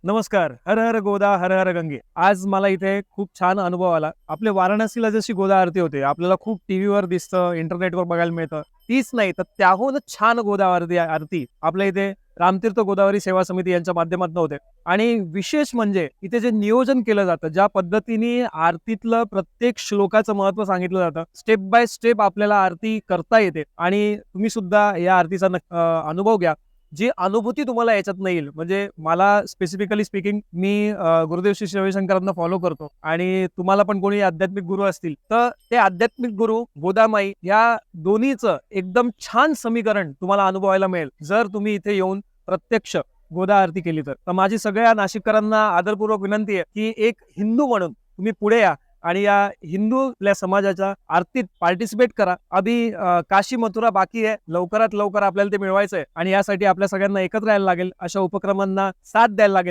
नमस्कार. हर हर गोदा हर हर गंगे. आज मला इथे खूप छान अनुभव आला. आपल्या वाराणसीला जशी गोदा आरती होते, आपल्याला खूप टीव्हीवर दिसतं, इंटरनेटवर बघायला मिळतं. तीच नाही तर त्याहून छान गोदा आरती आरती आपल्या इथे रामतीर्थ गोदावरी सेवा समिती यांच्या माध्यमातून होते. आणि विशेष म्हणजे इथे जे नियोजन केलं जातं, ज्या पद्धतीने आरतीतलं प्रत्येक श्लोकाचं महत्त्व सांगितलं जातं, स्टेप बाय स्टेप आपल्याला आरती करता येते आणि तुम्ही सुद्धा या आरतीचा अनुभव घ्या. जी अनुभूती तुम्हाला याच्यात नाही येईल. म्हणजे मला स्पेसिफिकली स्पीकिंग मी गुरुदेव श्री रविशंकरांना फॉलो करतो आणि तुम्हाला पण कोणी आध्यात्मिक गुरु असतील तर ते आध्यात्मिक गुरु गोदामाई या दोन्हीचं एकदम छान समीकरण तुम्हाला अनुभवायला मिळेल जर तुम्ही इथे येऊन प्रत्यक्ष गोदा आरती केली तर माझी सगळ्या नाशिककरांना आदरपूर्वक विनंती आहे की एक हिंदू म्हणून तुम्ही पुढे या आणि या हिंदू आपल्या समाजाच्या आरतीत पार्टिसिपेट करा. अभी काशी मथुरा बाकी आहे. लवकरात लवकर आपल्याला ते मिळवायचं आहे आणि यासाठी आपल्या सगळ्यांना एकत्र यायला लागेल. अशा उपक्रमांना साथ द्यायला लागेल.